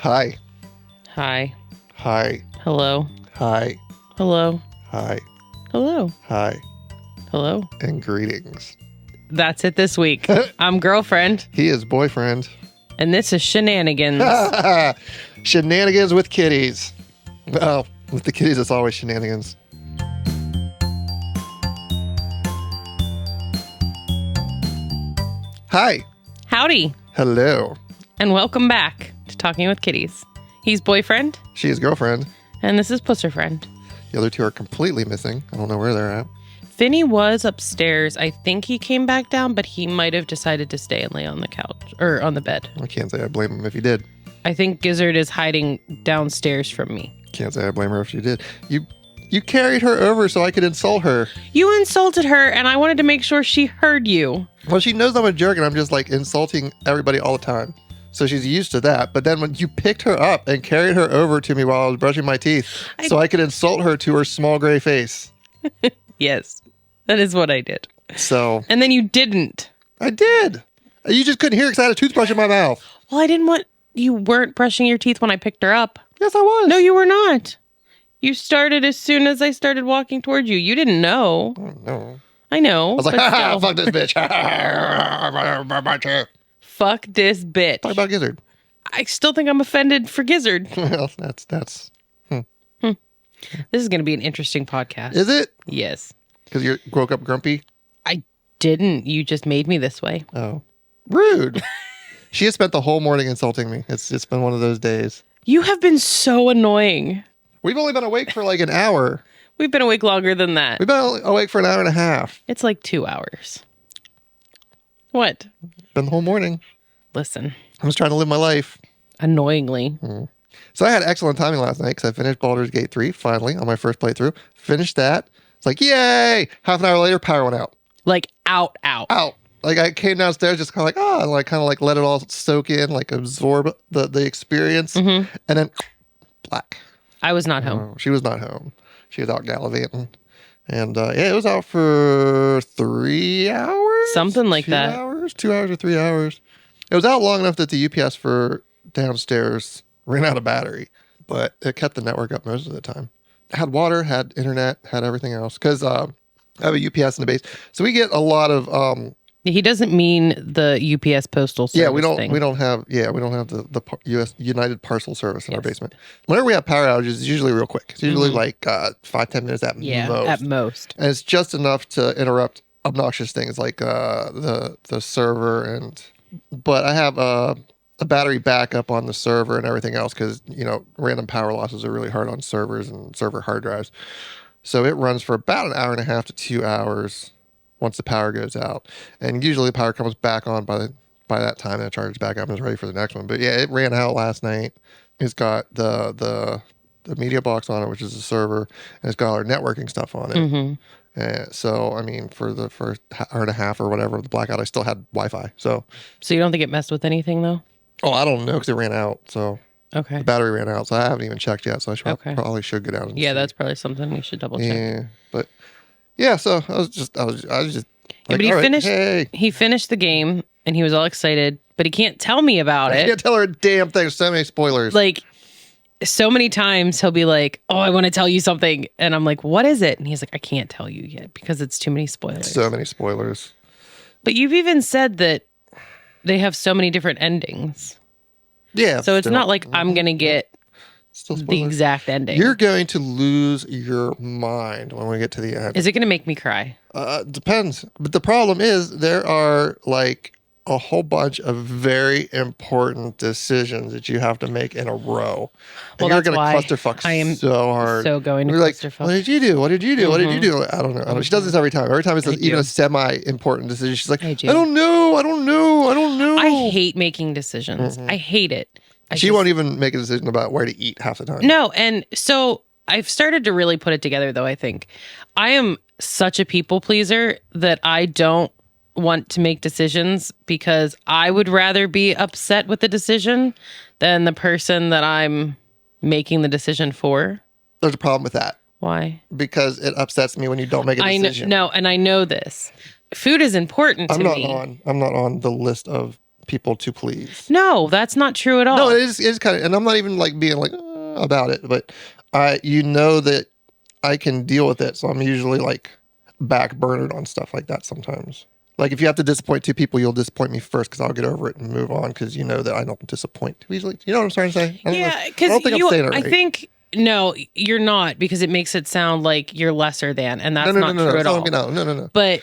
Hi. Hi. Hi. Hello. Hi. Hello. Hi. Hello. Hi. Hello. And greetings. That's it this week. I'm girlfriend, He is boyfriend. and this is shenanigans. Shenanigans with kitties. Well, with the kitties, it's always shenanigans. Hi. Howdy, Hello. and welcome back to Talking with Kitties. He's boyfriend, She is girlfriend. and this is pusser friend. The other two are completely missing. I don't know where they're at. Finny was upstairs. I think he came back down, but he might have decided to stay and lay on the couch or on the bed. I can't say I blame him if he did. I think Gizzard is hiding downstairs from me. Can't say I blame her if she did. You carried her over so I could insult her. You insulted her, and I wanted to make sure she heard you. Well, she knows I'm a jerk and I'm just like insulting everybody all the time. So she's used to that. But then when you picked her up and carried her over to me while I was brushing my teeth so I could insult her to her small gray face. Yes, that is what I did. So. And then you didn't. I did. You just couldn't hear because I had a toothbrush in my mouth. Well, I didn't want... You weren't brushing your teeth when I picked her up. Yes, I was. No, you were not. You started as soon as I started walking towards you. You didn't know. Oh, no. I know. I was like, but ha, still. fuck this bitch. Fuck this bitch. Talk about Gizzard. I still think I'm offended for Gizzard. Well, that's. This is going to be an interesting podcast. Is it? Yes. Because you woke up grumpy? I didn't. You just made me this way. Oh. Rude. She has spent the whole morning insulting me. It's been one of those days. You have been so annoying. We've only been awake for like an hour. We've been awake longer than that. We've been awake for an hour and a half. It's like 2 hours. What? Been the whole morning. Listen. I'm just trying to live my life. Annoyingly. So I had excellent timing last night because I finished Baldur's Gate 3 finally on my first playthrough. Finished that. It's like, yay! Half an hour later, power went out. Like out. Out. Like I came downstairs just kind of like, kind of like let it all soak in, like absorb the experience. And then black. I was not home. She was not home. She was out gallivanting. And yeah, it was out for 3 hours? Something like 2 that. hours? 2 hours or 3 hours. It was out long enough that the UPS for downstairs ran out of battery, but it kept the network up most of the time. Had water, had internet, had everything else. Because I have a UPS in the base. So we get a lot of... He doesn't mean the UPS postal service. Yeah, we don't thing. we don't have the US United Parcel Service in our basement. Whenever we have power outages, it's usually real quick. It's usually like 5-10 minutes at most. At most. And it's just enough to interrupt obnoxious things like the server but I have a battery backup on the server and everything else because random power losses are really hard on servers and server hard drives. So it runs for about an hour and a half to 2 hours once the power goes out. And usually the power comes back on by that time and it charges back up and is ready for the next one. But yeah, it ran out last night. It's got the media box on it, which is the server, and it's got our networking stuff on it. So, I mean, for the first hour and a half or whatever of the blackout, I still had Wi-Fi. So you don't think it messed with anything, though? Oh, I don't know because it ran out. So Okay. the battery ran out. So I haven't even checked yet. So I probably should go down and see. That's probably something we should double check. Yeah, but yeah. So I was just Yeah, like, but he all right, finished. hey. He finished the game and he was all excited, but he can't tell me about I it. can't tell her a damn thing. There's so many spoilers. Like so many times he'll be like, "Oh, I want to tell you something," and I'm like, "What is it?" And he's like, "I can't tell you yet because it's too many spoilers." So many spoilers. But you've even said that they have so many different endings. Yeah. So it's not like I'm gonna get still the spoilers. exact ending. You're going to lose your mind when we get to the end. Is it gonna make me cry? Depends. But the problem is there are like a whole bunch of very important decisions that you have to make in a row. And Well, you're that's going why to clusterfuck I am so hard. so going to You're like, clusterfuck. what did you do? What did you do? What did you do? I don't know. She does this every time. Every time it's even a semi-important decision, she's like, I don't know. I don't know. I hate making decisions. I hate it. She won't even make a decision about where to eat half the time. No, and so I've started to really put it together, though, I think. I am such a people pleaser that I don't want to make decisions because I would rather be upset with the decision than the person that I'm making the decision for. There's a problem with that. Why? Because it upsets me when you don't make a decision. No, and I know this. Food is important to me. I'm not on the list of people to please. No, that's not true at all. No, it's kind of, and I'm not even like being like about it, but you know that I can deal with it. So I'm usually like backburnered on stuff like that sometimes. Like if you have to disappoint two people, you'll disappoint me first because I'll get over it and move on because you know that I don't disappoint too easily. You know what I'm trying to say? Yeah, because I'm saying it right. I think no, you're not because it makes it sound like you're lesser than, and that's not true at all. No. But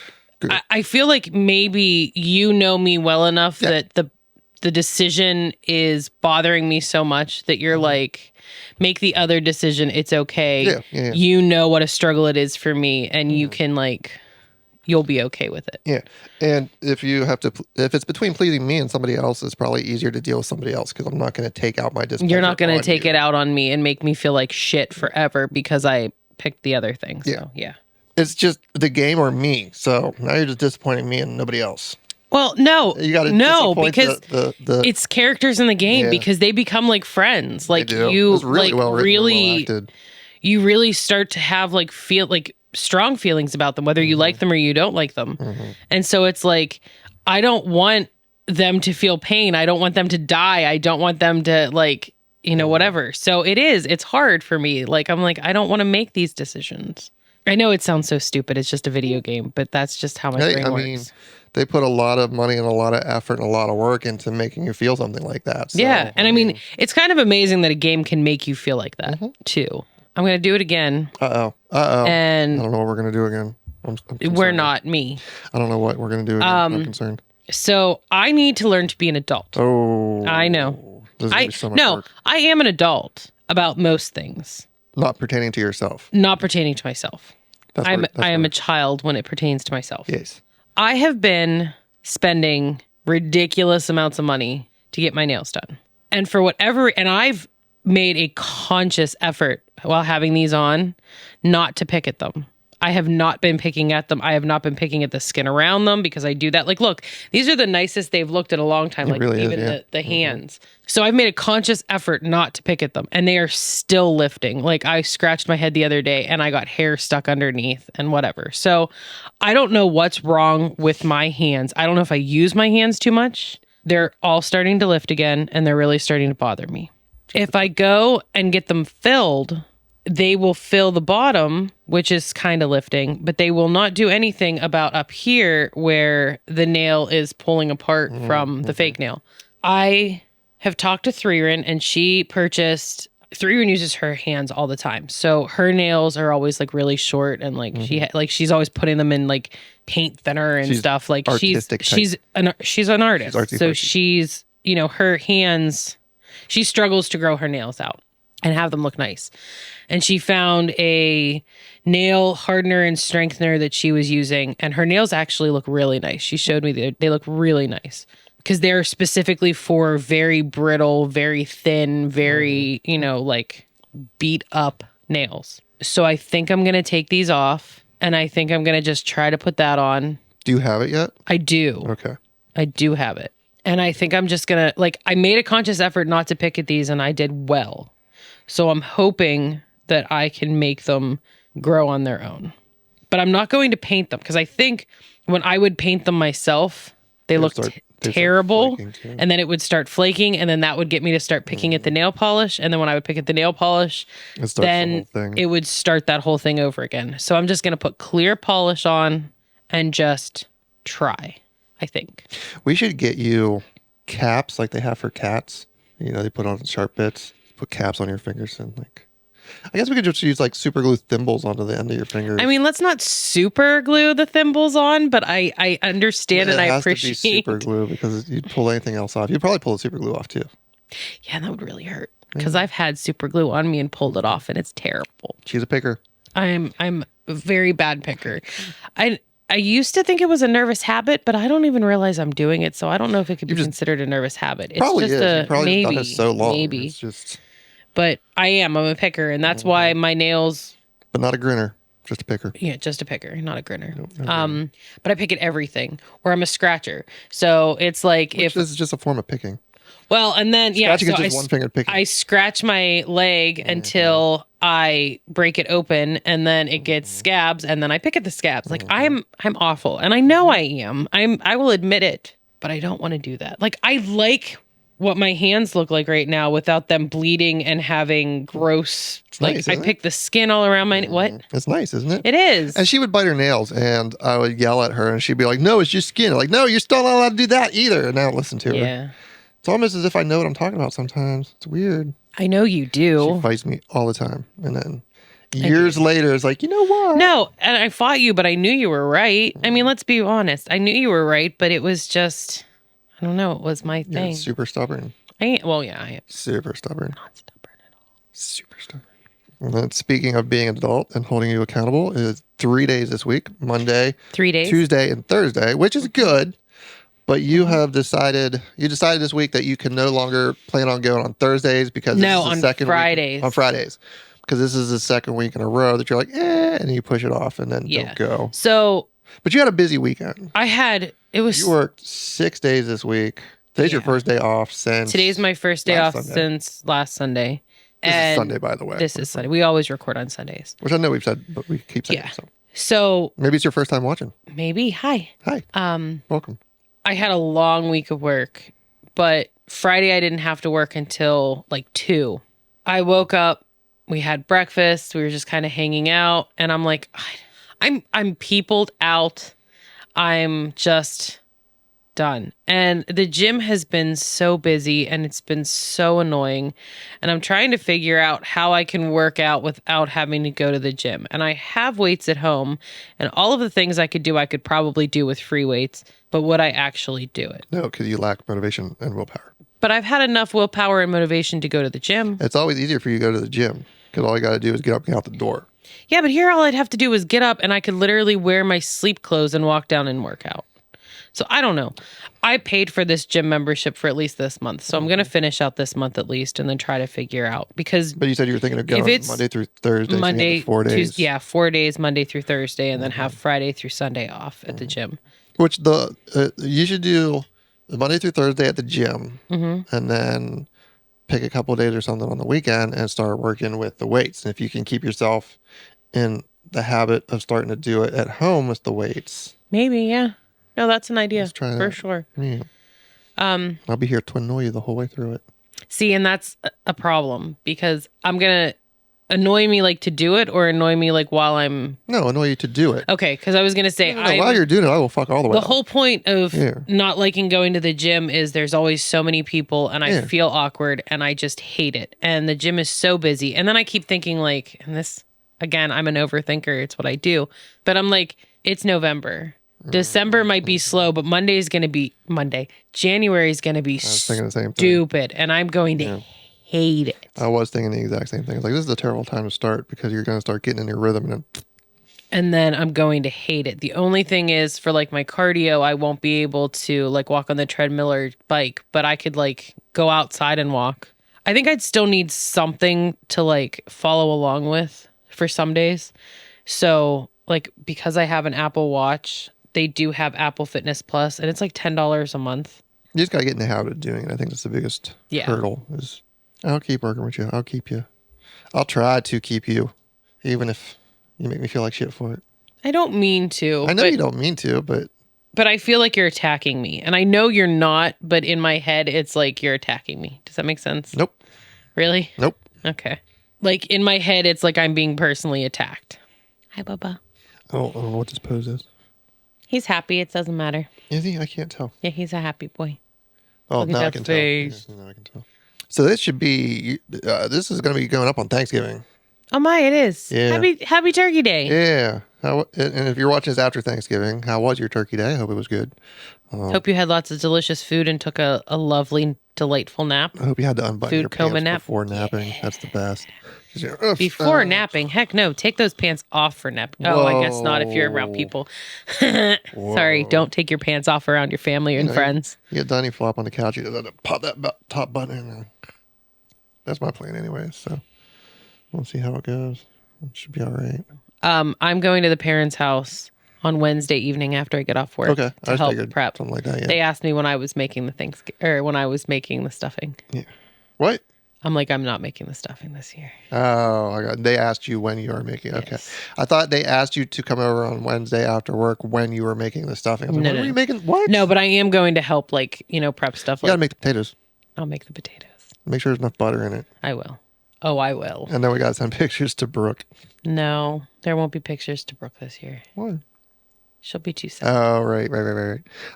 I feel like maybe you know me well enough that the decision is bothering me so much that you're like, make the other decision. It's okay. Yeah. You know what a struggle it is for me, and you can like. You'll be okay with it. Yeah. And if it's between pleasing me and somebody else, it's probably easier to deal with somebody else because I'm not going to take out my displeasure. You're not going to take it out on me and make me feel like shit forever because I picked the other thing. So, yeah. It's just the game or me. So now you're just disappointing me and nobody else. Well, no. You got to because it's characters in the game because they become like friends. Like you it's really like well written, really well acted. You really start to have like feel like strong feelings about them, whether you like them or you don't like them. And so it's like, I don't want them to feel pain. I don't want them to die. I don't want them to like, whatever. So it's hard for me. Like, I'm like, I don't want to make these decisions. I know it sounds so stupid. It's just a video game, but that's just how my brain works. Mean, they put a lot of money and a lot of effort and a lot of work into making you feel something like that. So, yeah. And I mean, it's kind of amazing that a game can make you feel like that too. I'm going to do it again. Uh-oh. And I don't know what we're going to do again. We're not me. I don't know what we're going to do again. I'm concerned. So I need to learn to be an adult. Oh. I know. This is gonna be so much work. I am an adult about most things. Not pertaining to yourself. Not pertaining to myself. I am a child when it pertains to myself. Yes. I have been spending ridiculous amounts of money to get my nails done. And I've made a conscious effort while having these on not to pick at them. I have not been picking at them. I have not been picking at the skin around them because I do that. Like, look, these are the nicest they've looked in a long time. Like really even the hands. So I've made a conscious effort not to pick at them and they are still lifting. Like I scratched my head the other day and I got hair stuck underneath and whatever. So I don't know what's wrong with my hands. I don't know if I use my hands too much. They're all starting to lift again and they're really starting to bother me. If I go and get them filled, they will fill the bottom, which is kind of lifting, but they will not do anything about up here where the nail is pulling apart from the fake nail. I have talked to Threerin and she purchased... Threerin uses her hands all the time. So her nails are always like really short and like she's always putting them in like paint thinner and stuff. Like she's an artist. So she's, her hands... She struggles to grow her nails out and have them look nice. And she found a nail hardener and strengthener that she was using. And her nails actually look really nice. She showed me they look really nice because they're specifically for very brittle, very thin, very, like beat up nails. So I think I'm going to take these off and I think I'm going to just try to put that on. Do you have it yet? I do. Okay. I do have it. And I think I'm just going to, I made a conscious effort not to pick at these and I did well. So I'm hoping that I can make them grow on their own. But I'm not going to paint them because I think when I would paint them myself, they looked terrible. And then it would start flaking and then that would get me to start picking at the nail polish. And then when I would pick at the nail polish, then it would start that whole thing over again. So I'm just going to put clear polish on and just try. I think we should get you caps like they have for cats. They put on sharp bits, put caps on your fingers, and I guess we could just use super glue thimbles onto the end of your fingers. I mean, let's not super glue the thimbles on, but I understand and I appreciate. It has to be super glue because you'd pull anything else off. You'd probably pull the super glue off too. Yeah, that would really hurt because I've had super glue on me and pulled it off, and it's terrible. She's a picker. I'm a very bad picker. I used to think it was a nervous habit, but I don't even realize I'm doing it, so I don't know if it could be considered a nervous habit. It's probably just is. You've probably done it so long. Maybe. It's just... But I'm a picker, and that's why my nails... But not a grinner, just a picker. Yeah, just a picker, not a grinner. Nope, but I pick at everything, or I'm a scratcher. So it's like this is just a form of picking. Well, and then, Scratching is just one-fingered picking. I scratch my leg until I break it open, and then it gets scabs, and then I pick at the scabs. I'm awful, and I know I am. I will admit it. but I don't want to do that. Like, I like what my hands look like right now without them bleeding and having gross, like, nice, I isn't pick the skin all around my, what? It's nice, isn't it? It is. And she would bite her nails, and I would yell at her, and she'd be like, no, it's just skin. I'm like, no, you're still not allowed to do that either. And I don't listen to her. Yeah. It's almost as if I know what I'm talking about sometimes. It's weird. I know you She do. fights me all the time. And then years later, it's like, you know what? No, and I fought you, but I knew you were right. I mean, let's be honest. I knew you were right, but it was just, I don't know. It was my You're thing. super stubborn. I am Super stubborn. not stubborn at all. Super stubborn. And then speaking of being an adult and holding you accountable, is 3 days this week, Monday, 3 days. Tuesday, and Thursday, which is good. But you have decided this week that you can no longer plan on going on Thursdays because this is the on second Fridays. week, on Fridays. Because this is the second week in a row that you're like, and you push it off and then don't go. So But you had a busy weekend. it was, You worked 6 days this week. Today's your first day off since... today's my first day off Sunday. since last Sunday. This is Sunday, by the way. This is Sunday. We always record on Sundays. Which I know we've said, but we keep saying Yeah. it. So. So Maybe it's your first time watching. maybe, hi. Hi. Welcome. I had a long week of work, but Friday I didn't have to work until like 2. I woke up, we had breakfast, we were just kind of hanging out, and I'm like, I'm peopled out. I'm just done. And the gym has been so busy and it's been so annoying. And I'm trying to figure out how I can work out without having to go to the gym. And I have weights at home, and all of the things I could do, I could probably do with free weights. But would I actually do it? No, because you lack motivation and willpower. But I've had enough willpower and motivation to go to the gym. It's always easier for you to go to the gym because all you got to do is get up and get out the door. Yeah, but here all I'd have to do was get up and I could literally wear my sleep clothes and walk down and work out. So I don't know. I paid for this gym membership for at least this month. So I'm going to finish out this month at least and then try to figure out because... But you said you were thinking of going Monday through Thursday. Monday, so 4 days. Tuesday, yeah, 4 days, Monday through Thursday, and then have Friday through Sunday off at the gym. Which you should do the Monday through Thursday at the gym, and then pick a couple of days or something on the weekend and start working with the weights. And if you can keep yourself in the habit of starting to do it at home with the weights, Maybe, yeah. No, that's an idea let's try for that. sure. Yeah. I'll be here to annoy you the whole way through it. See, and that's a problem because I'm going to annoy me like to do it or annoy me like while I'm... No, annoy you to do it. Okay, because I was going to say... No, while you're doing it, I will fuck all the way The up. whole point of Yeah. not liking going to the gym is there's always so many people and I Yeah. feel awkward and I just hate it. And the gym is so busy. And then I keep thinking like, and this, again, I'm an overthinker. It's what I do. But I'm like, it's November. December might be slow, but January is going to be thinking the same thing. stupid. And I'm going to hate it. I was thinking the exact same thing. It's like, this is a terrible time to start because you're going to start getting in your rhythm and And then I'm going to hate it. The only thing is for like my cardio, I won't be able to like walk on the treadmill or bike, but I could like go outside and walk. I think I'd still need something to like follow along with for some days. So like because I have an Apple Watch, they do have Apple Fitness Plus and it's like $10 a month. you just got to get in the habit of doing it. I think that's the biggest hurdle is I'll keep working with you. I'll keep you. I'll try to keep you, even if you make me feel like shit for it. I don't mean to. I know you don't mean to, but I feel like you're attacking me. And I know you're not, but in my head, it's like you're attacking me. Does that make sense? nope. Really? Nope. Okay. Like in my head, it's like I'm being personally attacked. Hi, Bubba. I don't know what this pose is. He's happy. It doesn't matter. Is he? I can't tell. Yeah, he's a happy boy. Oh, Look at now I that can face. tell. Yeah, now I can tell. So this should be. This is going to be going up on Thanksgiving. Oh my, it is. Yeah. Happy Turkey Day. Yeah. And if you're watching this after Thanksgiving, how was your turkey day? I hope it was good. Hope you had lots of delicious food and took a lovely, delightful nap. I hope you had to unbutton Food your coma pants nap. before napping. That's the best. Before napping. Heck no. Take those pants off for napping. Oh, I guess not if you're around people. Sorry, don't take your pants off around your family and friends. You get done, you flop on the couch, you just pop that top button in. That's my plan anyway, so we'll see how it goes. It should be all right. I'm going to the parents' house on Wednesday evening after I get off work Okay, to I help figured prep. something like that. Yeah. They asked me when I was making the when I was making the stuffing. Yeah. What? I'm like, I'm not making the stuffing this year. Oh, they asked you when you were making. Okay, Yes. I thought they asked you to come over on Wednesday after work when you were making the stuffing. I was like, No, what no, were you no. making? What? No, but I am going to help, like, prep stuff. You Like, gotta make the potatoes. I'll make the potatoes. Make sure there's enough butter in it. I will. Oh, I will. And then we gotta send pictures to Brooke. No, there won't be pictures to Brooke this year. What? She'll be too sad. Oh, right.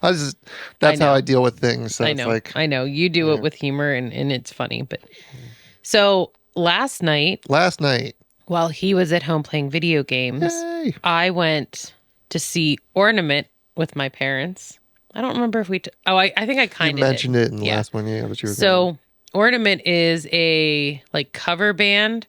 That's how know. I deal with things. So I it's know. like I know. You do it with humor and it's funny. But so last night, while he was at home playing video games, yay. I went to see Ornament with my parents. I don't remember if we... I think I kind You of mentioned it in the last one, yeah. That you were So Ornament is a like cover band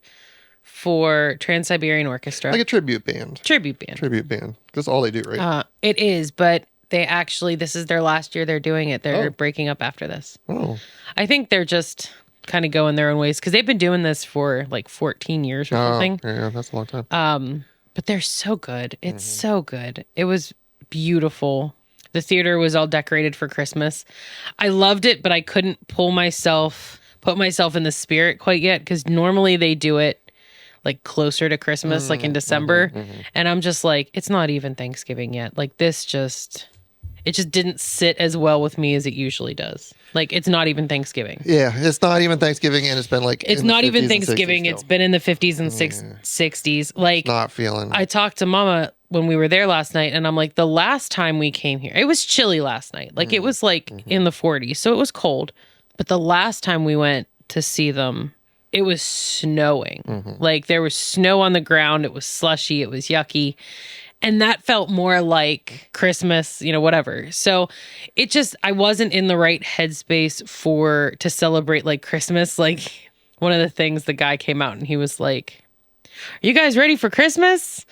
for Trans-Siberian Orchestra. like a tribute band. Tribute band. That's all they do, right? It is, but they actually, this is their last year they're doing it. They're breaking up after this. Oh. I think they're just kind of going their own ways because they've been doing this for like 14 years or something. Yeah, that's a long time. But they're so good. It's so good. It was beautiful. The theater was all decorated for Christmas. I loved it, but I couldn't put myself in the spirit quite yet because normally they do it like closer to Christmas, like in December. And I'm just like, it's not even Thanksgiving yet. Like it just didn't sit as well with me as it usually does. Like it's not even Thanksgiving. Yeah, it's not even Thanksgiving, and it's been like it's in the not even 50s and Thanksgiving. 60s It's still. been in the 50s and 60s. Like Not feeling. I talked to Mama when we were there last night, and I'm like, the last time we came here, it was chilly last night. Like it was like in the 40s, so it was cold. But the last time we went to see them, it was snowing. Like there was snow on the ground. It was slushy. It was yucky. And that felt more like Christmas, whatever. So I wasn't in the right headspace to celebrate like Christmas. Like one of the things the guy came out and he was like, "Are you guys ready for Christmas?"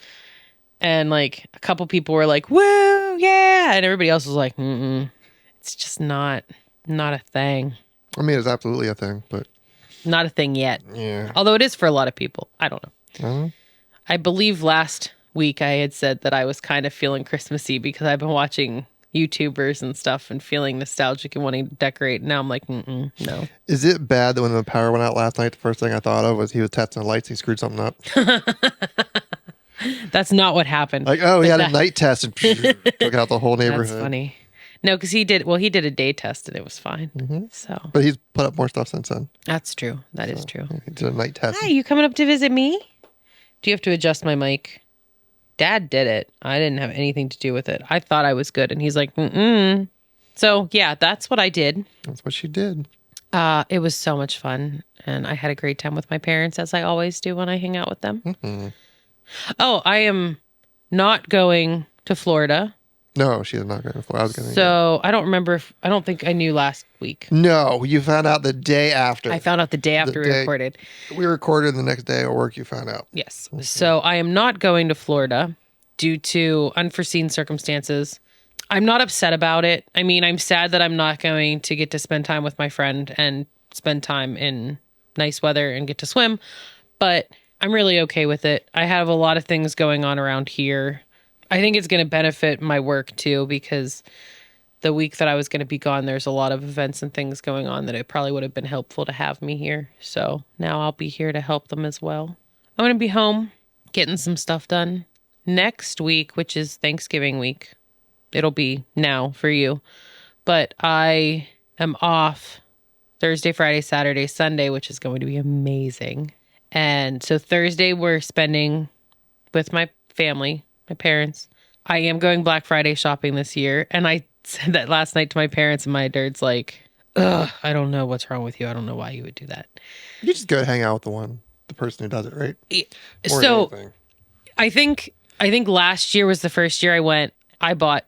And like a couple people were like, "Woo, yeah." And everybody else was like, it's just not a thing. I mean, it's absolutely a thing, but Not a thing yet. yeah. Although it is for a lot of people. I don't know. Uh-huh. I believe last week I had said that I was kind of feeling Christmassy because I've been watching YouTubers and stuff and feeling nostalgic and wanting to decorate. Now I'm like, no. Is it bad that when the power went out last night, the first thing I thought of was he was testing the lights, he screwed something up? That's not what happened. Like, he had a night test and took out the whole neighborhood. That's funny. No, because he did a day test and it was fine. So But he's put up more stuff since then. that's true. That is true. He did a night test. Hi, you coming up to visit me? Do you have to adjust my mic? Dad did it. I didn't have anything to do with it. I thought I was good. And he's like, So yeah, that's what I did. That's what she did. It was so much fun. And I had a great time with my parents, as I always do when I hang out with them. Oh, I am not going to Florida. No, she is not going to Florida. I was going to. So I don't remember I don't think I knew last week. No, you found out the day after. I found out the day after we recorded. We recorded the next day at work, you found out. Yes. So I am not going to Florida due to unforeseen circumstances. I'm not upset about it. I mean, I'm sad that I'm not going to get to spend time with my friend and spend time in nice weather and get to swim, but I'm really okay with it. I have a lot of things going on around here. I think it's going to benefit my work too, because the week that I was going to be gone, there's a lot of events and things going on that it probably would have been helpful to have me here. So now I'll be here to help them as well. I'm going to be home getting some stuff done. Next week, which is Thanksgiving week, it'll be now for you. But I am off Thursday, Friday, Saturday, Sunday, which is going to be amazing. And so Thursday, we're spending with my family, my parents. I am going Black Friday shopping this year. And I said that last night to my parents, and my dad's like, "Ugh, I don't know what's wrong with you. I don't know why you would do that." You just go hang out with the person who does it, right? More than So anything. I think last year was the first year I went. I bought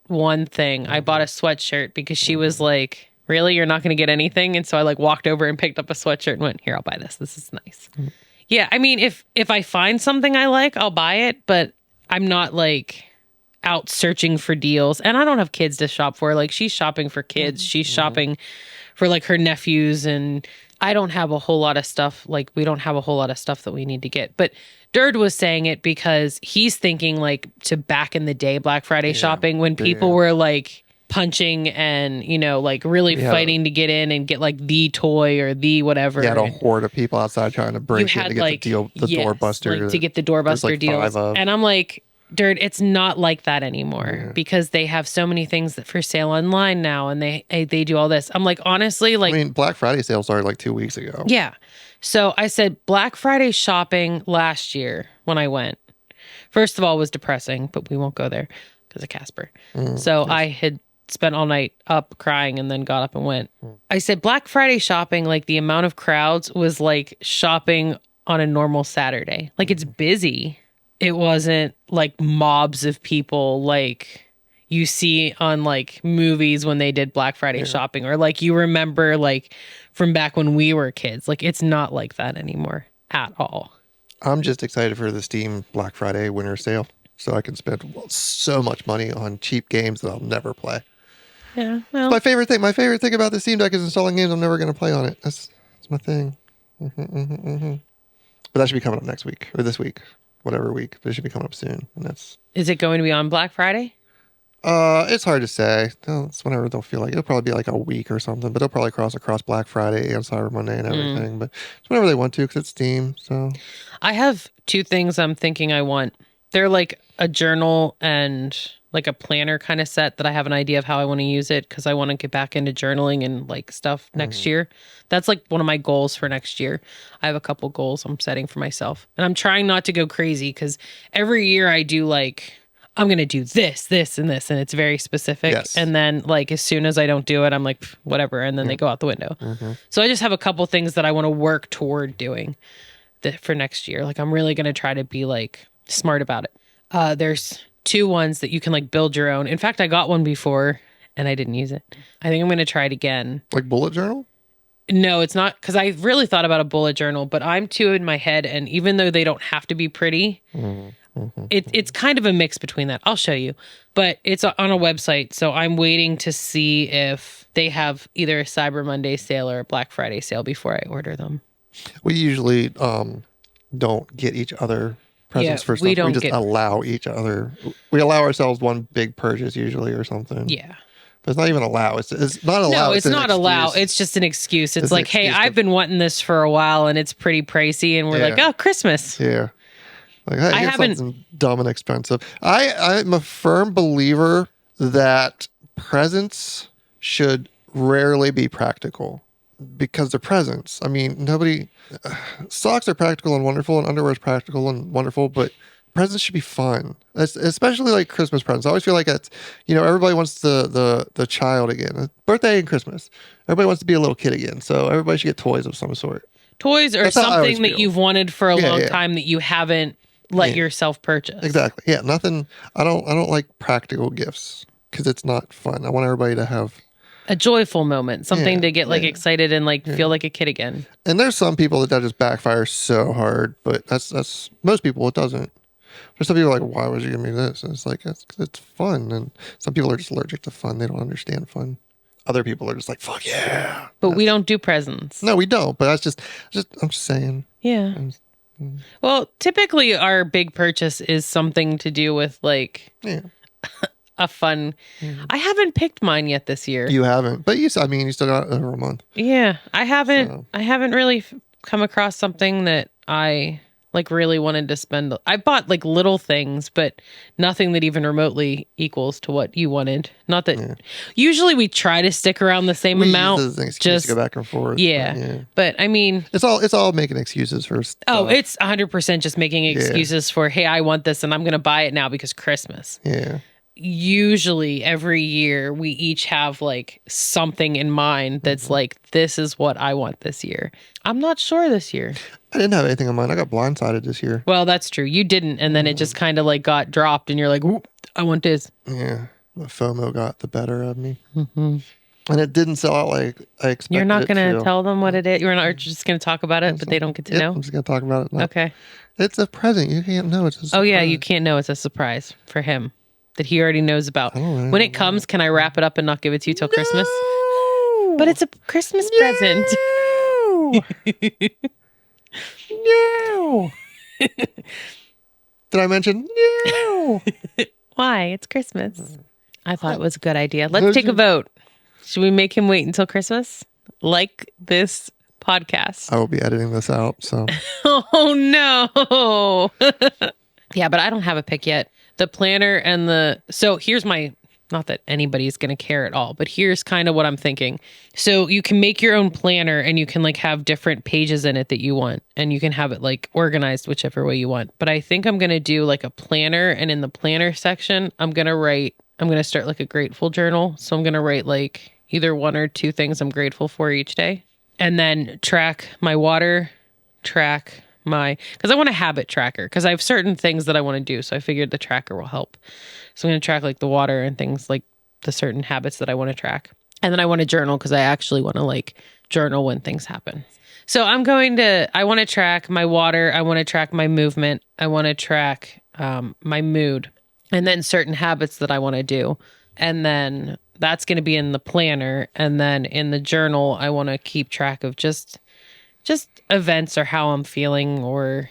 one thing. I bought a sweatshirt because she was like, "Really? You're not going to get anything?" And so I like walked over and picked up a sweatshirt and went, "Here, I'll buy this. This is nice." Yeah, I mean, if I find something I like, I'll buy it, but I'm not like out searching for deals. And I don't have kids to shop for. Like she's shopping for kids. She's shopping for like her nephews, and I don't have a whole lot of stuff. Like we don't have a whole lot of stuff that we need to get. But Dird was saying it because he's thinking like to back in the day Black Friday shopping when people were like punching and, like really Yeah. fighting to get in and get like the toy or the whatever. You had a And horde of people outside trying to you break in had to get like, the doorbuster. like to get the doorbuster There's like deals. 5 of. And I'm like, Dirt, it's not like that anymore Yeah. because they have so many things that for sale online now and they do all this. I'm like, honestly, like, I mean, Black Friday sale started like 2 weeks ago. yeah. So I said Black Friday shopping last year when I went. First of all, was depressing, but we won't go there because of Casper. So I had spent all night up crying and then got up and went. I said Black Friday shopping, like the amount of crowds was like shopping on a normal Saturday. Like it's busy. It wasn't like mobs of people like you see on like movies when they did Black Friday shopping, or like you remember like from back when we were kids. Like it's not like that anymore at all. I'm just excited for the Steam Black Friday winter sale, so I can spend so much money on cheap games that I'll never play. Yeah, well, It's my favorite thing. My favorite thing about the Steam Deck is installing games I'm never going to play on it. That's my thing. But that should be coming up next week or this week, whatever week. But it should be coming up soon, and that's. is it going to be on Black Friday? It's hard to say. It's whenever they'll feel like it'll probably be like a week or something, but they'll probably cross across Black Friday and Cyber Monday and everything. But it's whenever they want to because it's Steam. So I have 2 things I'm thinking I want. They're like a journal and like a planner kind of set that I have an idea of how I want to use it because I want to get back into journaling and like stuff next year. That's like one of my goals for next year. I have a couple goals I'm setting for myself. And I'm trying not to go crazy because every year I do like, I'm going to do this, this, and this. And it's very specific. Yes. And then like as soon as I don't do it, I'm like, whatever. And then they go out the window. So I just have a couple things that I want to work toward doing for next year. Like I'm really going to try to be like smart about it. There's 2 ones that you can like build your own. In fact, I got one before and I didn't use it. I think I'm going to try it again. like bullet journal. No, it's not, because I really thought about a bullet journal, but I'm too in my head. And even though they don't have to be pretty, it's kind of a mix between that. I'll show you, but it's on a website. So I'm waiting to see if they have either a Cyber Monday sale or a Black Friday sale before I order them. We usually don't get each other presents for stuff. we don't just get allow each other. We allow ourselves one big purchase usually or something. Yeah. But it's not even allow. It's not allow. No, it's an not allow. excuse. It's just an excuse. It's It's an like, hey, excuse to- I've been wanting this for a while and it's pretty pricey. And we're like, Yeah. oh, Christmas. Yeah. Like, hey, I get haven't- something dumb and expensive. I'm a firm believer that presents should rarely be practical because they're presents. I mean, socks are practical and wonderful, and underwear is practical and wonderful, but presents should be fun, especially like Christmas presents. I always feel like it's, everybody wants the child again. Birthday and Christmas. Everybody wants to be a little kid again. So everybody should get toys of some sort. Toys or That's how I always something that feel. you've wanted for a long yeah. time that you haven't let yourself purchase. Exactly. Yeah. Nothing. I don't like practical gifts because it's not fun. I want everybody to have. A joyful moment, something Yeah, to get like yeah. excited and like feel like a kid again. And there's some people that just backfires so hard, but that's most people it doesn't. There's some people are like, why would you give me this? And it's like it's fun. And some people are just allergic to fun. They don't understand fun. Other people are just like, fuck yeah. But we don't do presents. No, we don't. But that's just I'm just saying. Yeah. Well, typically our big purchase is something to do with like Yeah. a fun. I haven't picked mine yet this year. You haven't, but you still got over a month. Yeah, I haven't. So. I haven't really come across something that I like really wanted to spend. I bought like little things, but nothing that even remotely equals to what you wanted. Not that usually we try to stick around the same We amount. use this as an excuse to go back and forth. Yeah, but I mean, it's all making excuses for stuff. oh, it's 100% just making excuses for, hey, I want this and I'm going to buy it now because Christmas. Yeah. Usually every year we each have like something in mind that's like, this is what I want this year. I'm not sure this year. I didn't have anything on mine. I got blindsided this year. Well, that's true. You didn't. And then it just kind of like got dropped and you're like, whoop, I want this. Yeah. The FOMO got the better of me. And it didn't sell out like I expected. You're not going to to tell them what it is. You're not just going to talk about it, but they don't get to know. I'm just going to talk about it now. Okay. It's a present. You can't know. It's a surprise. Oh, yeah. You can't know it's a surprise for him that he already knows about. When it comes, can I wrap it up and not give it to you till Christmas? But it's a Christmas present. No. Did I mention no? Why? It's Christmas. I thought it was a good idea. Let's take a vote. Should we make him wait until Christmas? Like this podcast. I will be editing this out, so. Oh, no. Yeah, but I don't have a pick yet. The planner and so here's my, not that anybody's going to care at all, but here's kind of what I'm thinking. So you can make your own planner and you can like have different pages in it that you want. And you can have it like organized whichever way you want. But I think I'm going to do like a planner. And in the planner section, I'm going to start like a grateful journal. So I'm going to write like either one or two things I'm grateful for each day. And then track my water, because I want a habit tracker because I have certain things that I want to do. So I figured the tracker will help. So I'm going to track like the water and things like the certain habits that I want to track. And then I want to journal because I actually want to like journal when things happen. So I want to track my water. I want to track my movement. I want to track my mood and then certain habits that I want to do. And then that's going to be in the planner. And then in the journal, I want to keep track of just events or how I'm feeling or,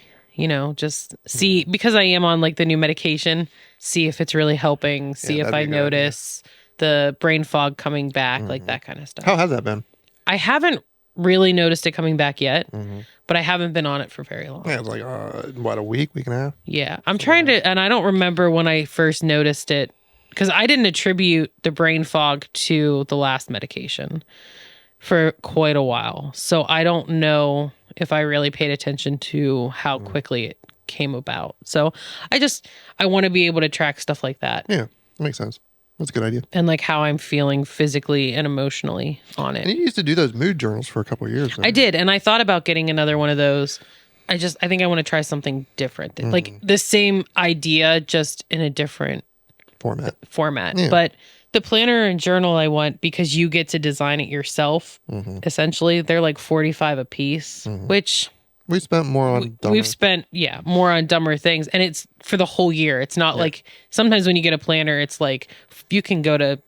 just see, because I am on like the new medication, see if it's really helping, see if I notice the brain fog coming back, like that kind of stuff. How has that been? I haven't really noticed it coming back yet, but I haven't been on it for very long. Yeah, it was like, a week and a half? Yeah. I'm trying to, and I don't remember when I first noticed it because I didn't attribute the brain fog to the last medication for quite a while. So I don't know if I really paid attention to how quickly it came about. So I want to be able to track stuff like that. Yeah, that makes sense. That's a good idea. And like how I'm feeling physically and emotionally on it. And you used to do those mood journals for a couple of years. Right? I did. And I thought about getting another one of those. I think I want to try something different. Like the same idea, just in a different format. Yeah. But the planner and journal I want because you get to design it yourself. Essentially, they're like $45 a piece, which we spent more on. We've spent more on dumber things, and it's for the whole year. It's not like sometimes when you get a planner, it's like you can go to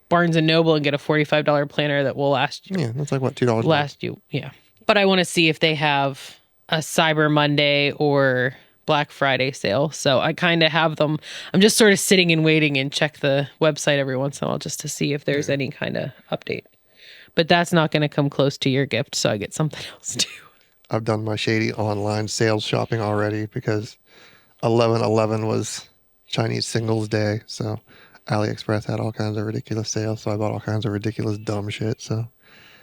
Barnes and Noble and get a $45 planner that will last you. Yeah, that's like what, $2? Last you, yeah. But I want to see if they have a Cyber Monday or Black Friday sale. So I kind of have them. I'm just sort of sitting and waiting and check the website every once in a while just to see if there's any kind of update. But that's not going to come close to your gift, so I get something else too. I've done my shady online sales shopping already because 11/11 was Chinese Singles Day. So AliExpress had all kinds of ridiculous sales. So I bought all kinds of ridiculous dumb shit. So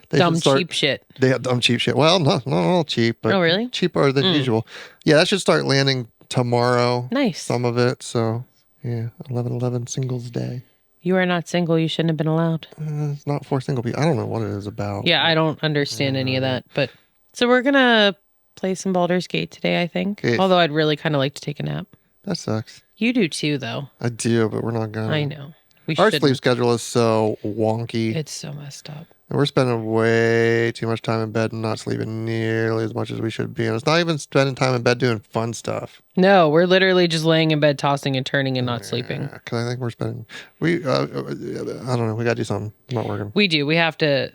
cheap shit. They have dumb cheap shit. Well, not all cheap, but really? Cheaper than usual. Yeah, that should start landing tomorrow. Nice. Some of it. So yeah, 11/11 Singles Day. You are not single. You shouldn't have been allowed. It's not for single people. I don't know what it is about. Yeah, I don't understand any of that. But so we're gonna play some Baldur's Gate today, I think. Although I'd really kind of like to take a nap. That sucks. You do too, though. I do, but we're not gonna. I know. Our sleep schedule is so wonky. It's so messed up. And we're spending way too much time in bed and not sleeping nearly as much as we should be. And it's not even spending time in bed doing fun stuff. No, we're literally just laying in bed, tossing and turning and not sleeping. Because I think we're spending, I don't know, we got to do something. It's not working. We do. We have to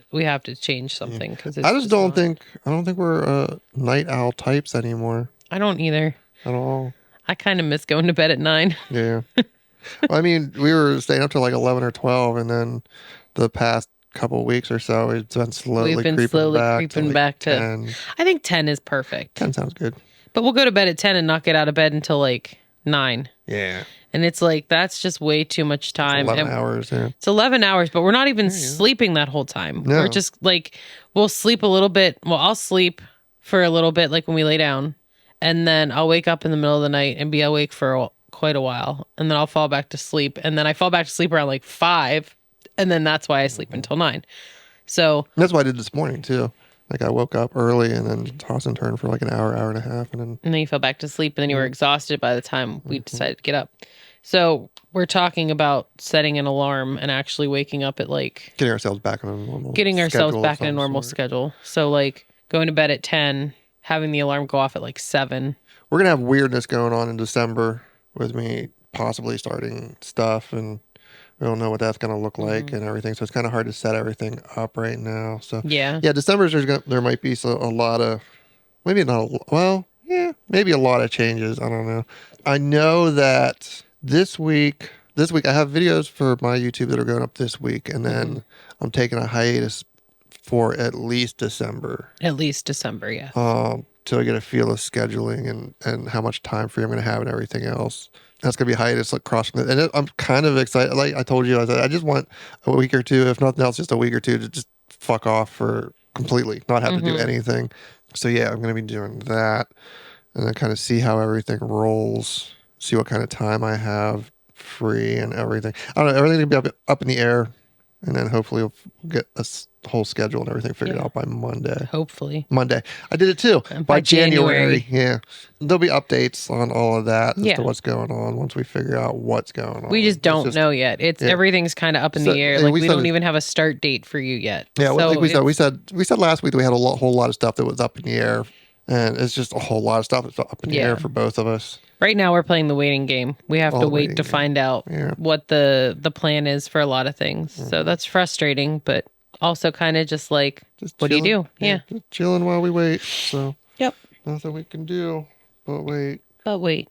change something. Cause I don't think we're night owl types anymore. I don't either. At all. I kind of miss going to bed at 9. Yeah. Well, I mean, we were staying up to like 11 or 12, and then the past couple of weeks or so, it's been slowly creeping back to 10. I think 10 is perfect. 10 sounds good. But we'll go to bed at 10 and not get out of bed until like 9. Yeah. And it's like, that's just way too much time. It's 11 hours, yeah. It's 11 hours, but we're not even sleeping that whole time. No. We're just like, we'll sleep a little bit. Well, I'll sleep for a little bit, like when we lay down. And then I'll wake up in the middle of the night and be awake for quite a while. And then I'll fall back to sleep. And then I fall back to sleep around like 5. And then that's why I sleep until 9. So that's what I did this morning too. Like I woke up early and then toss and turn for like an hour and a half. And then you fell back to sleep and then you were exhausted by the time we decided to get up. So we're talking about setting an alarm and actually waking up at like... Getting ourselves back in a normal schedule. So like going to bed at 10, having the alarm go off at like 7. We're going to have weirdness going on in December with me possibly starting stuff, and we don't know what that's going to look like and everything. So it's kind of hard to set everything up right now. So yeah, December there might be a lot of, maybe a lot of changes. I don't know. I know that this week this week I have videos for my YouTube that are going up this week, and then I'm taking a hiatus for at least December. At least December, yeah. Till I get a feel of scheduling and how much time free I'm going to have and everything else. That's going to be hiatus like crossing the, and I'm kind of excited. Like I told you, I just want a week or two, if nothing else, just a week or two to just fuck off for completely, not have to do anything. So yeah, I'm going to be doing that, and then kind of see how everything rolls, see what kind of time I have free and everything. I don't know, everything will be up in the air, and then hopefully we'll get a whole schedule and everything figured out by Monday. Hopefully. Monday. I did it too. By January. Yeah. There'll be updates on all of that as to what's going on once we figure out what's going on. We just don't know yet. It's everything's kind of up in the air. Like we don't even have a start date for you yet. Yeah, so like we said last week that we had a whole lot of stuff that was up in the air, and it's just a whole lot of stuff that's up in the air for both of us. Right now we're playing the waiting game. We have to wait to find out what the plan is for a lot of things. So that's frustrating, but also kind of just like, what do you do? Yeah. Just chilling while we wait. So nothing we can do but wait. But wait.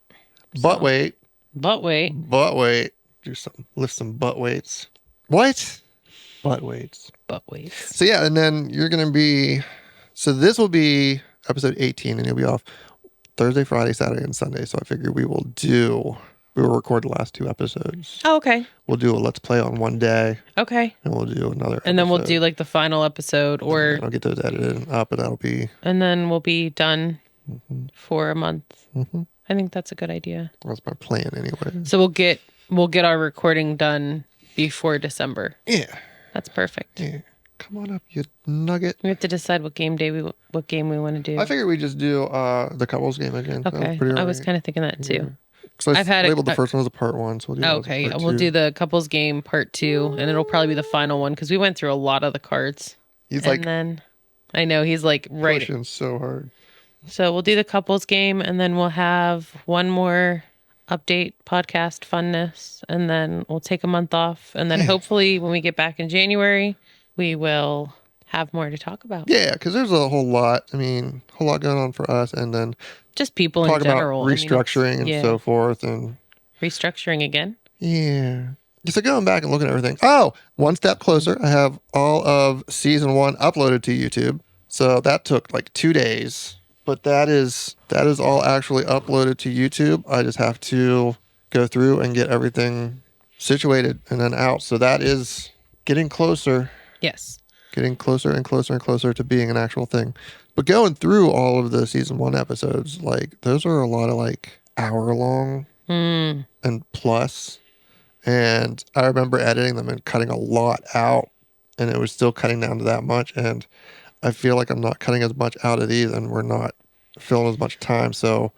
But wait. But wait. But wait. Do something. Lift some butt weights. What? Butt weights. Butt weights. So yeah, and then you're going to be, so this will be episode 18, and you'll be off Thursday, Friday, Saturday, and Sunday. So I figured we will record the last 2 episodes. Oh, okay. We'll do a Let's Play on one day. Okay. And we'll do another episode. And then we'll do like the final episode, or I'll get those edited up, and that'll be. And then we'll be done for a month. I think that's a good idea. That's my plan anyway. So we'll get our recording done before December. Yeah. That's perfect. Yeah. Come on up, you nugget. We have to decide what game we want to do. I figured we just do the couples game again. Okay. I was kind of thinking that too. Yeah. So I've labeled the first one as a part 1, so we'll do okay. We'll do the couples game part 2, and it'll probably be the final one because we went through a lot of the cards. I know he's like pushing so hard. So we'll do the couples game, and then we'll have one more update podcast funness, and then we'll take a month off, and then hopefully when we get back in January, we will have more to talk about. Yeah, because there's a whole lot. I mean, a whole lot going on for us, and then just people in general. Talk about restructuring and so forth, and restructuring again. Yeah. So going back and looking at everything. Oh, one step closer. I have all of season 1 uploaded to YouTube. So that took like 2 days, but that is all actually uploaded to YouTube. I just have to go through and get everything situated and then out. So that is getting closer. Yes. Getting closer and closer and closer to being an actual thing. But going through all of the season 1 episodes, like those are a lot of like hour long and plus. And I remember editing them and cutting a lot out, and it was still cutting down to that much. And I feel like I'm not cutting as much out of these, and we're not filling as much time. So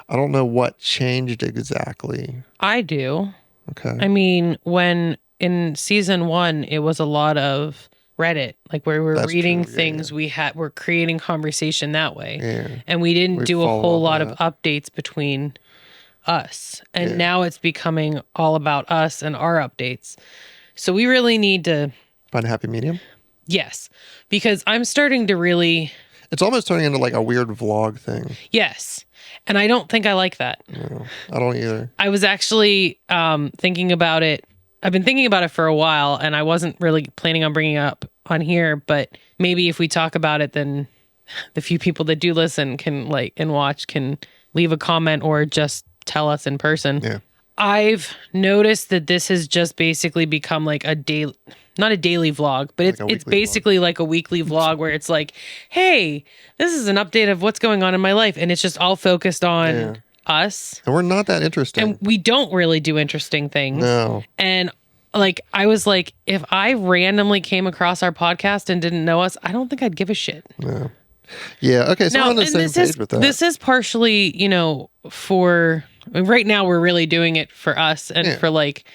I don't know what changed exactly. I do. Okay. I mean, when in season 1, it was a lot of Reddit, like where we're reading things, we're creating conversation that way. Yeah. And we didn't do a whole lot of updates between us. And now it's becoming all about us and our updates. So we really need to find a happy medium. Yes. Because I'm starting to really, it's almost turning into like a weird vlog thing. Yes. And I don't think I like that. No, I don't either. I was actually thinking about it. I've been thinking about it for a while, and I wasn't really planning on bringing it up on here, but maybe if we talk about it, then the few people that do listen can like and watch can leave a comment or just tell us in person. Yeah. I've noticed that this has just basically become like a daily, not a daily vlog, but like it's basically like a weekly vlog where it's like, hey, this is an update of what's going on in my life. And it's just all focused on us. And we're not that interesting. And we don't really do interesting things. No. And like, I was like, if I randomly came across our podcast and didn't know us, I don't think I'd give a shit. No. Yeah. Okay. So we're on the same page with that. This is partially, for right now, we're really doing it for us and for like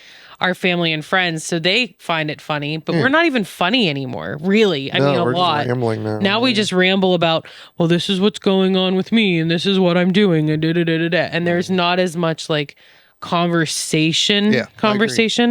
our family and friends. So they find it funny, but we're not even funny anymore. Really. I mean, a lot. Just rambling now. Now we just ramble about, well, this is what's going on with me and this is what I'm doing and And there's not as much like conversation.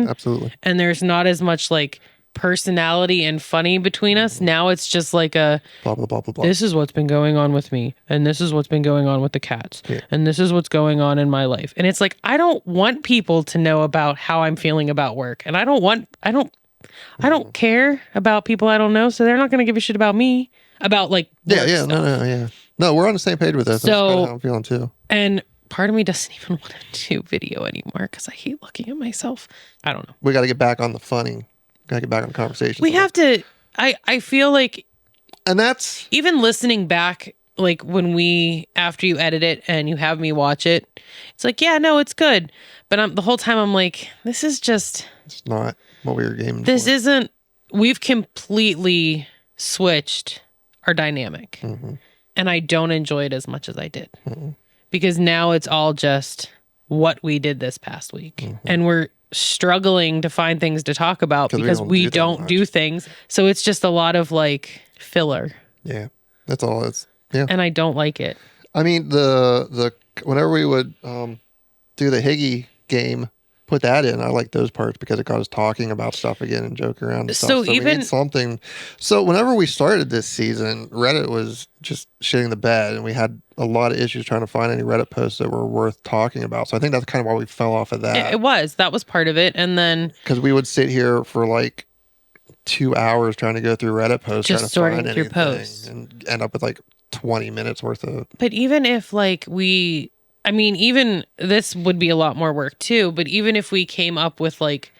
Absolutely. And there's not as much like personality and funny between us. Now it's just like a blah blah blah blah blah. this is what's been going on with me, and this is what's been going on with the cats, and this is what's going on in my life. And it's like, I don't want people to know about how I'm feeling about work, and I don't care about people I don't know, so they're not going to give a shit about me, about like work stuff. No, we're on the same page with this. So, that's kind of how I'm feeling too. And part of me doesn't even want to do video anymore because I hate looking at myself. I don't know. We got to get back on the funny. Got to get back on the conversation. We have to. I feel like, and that's even listening back, like when after you edit it and you have me watch it, it's like, yeah, no, it's good. But the whole time I'm like, this is just. It's not what we were gaming. This isn't. We've completely switched our dynamic. Mm-hmm. And I don't enjoy it as much as I did. Mm-hmm. Because now it's all just what we did this past week. Mm-hmm. And we're struggling to find things to talk about because we don't do things. So it's just a lot of like filler. Yeah. That's all it's. Yeah. And I don't like it. I mean, whenever we would do the Higgy game, put that in. I like those parts because it got us talking about stuff again and joke around and stuff. So even we need something. So whenever we started this season, Reddit was just shitting the bed, and we had a lot of issues trying to find any Reddit posts that were worth talking about. So I think that's kind of why we fell off of that. That was part of it. And then because we would sit here for like 2 hours trying to go through Reddit posts, just trying to find sorting through posts, and end up with like 20 minutes worth of. But even if like even this would be a lot more work too, but even if we came up with like,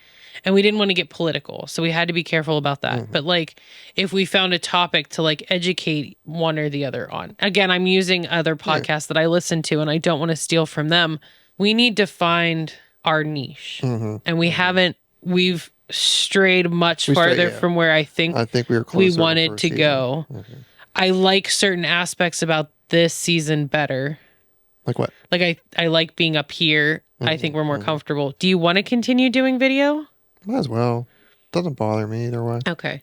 and we didn't want to get political, so we had to be careful about that. Mm-hmm. But like, if we found a topic to like educate one or the other on, again, I'm using other podcasts that I listen to and I don't want to steal from them. We need to find our niche. Mm-hmm. And we've strayed much farther from where I think we wanted to go. Mm-hmm. I like certain aspects about this season better. Like what? Like I like being up here. Mm-hmm. I think we're more comfortable. Do you want to continue doing video? Might as well. Doesn't bother me either way. Okay.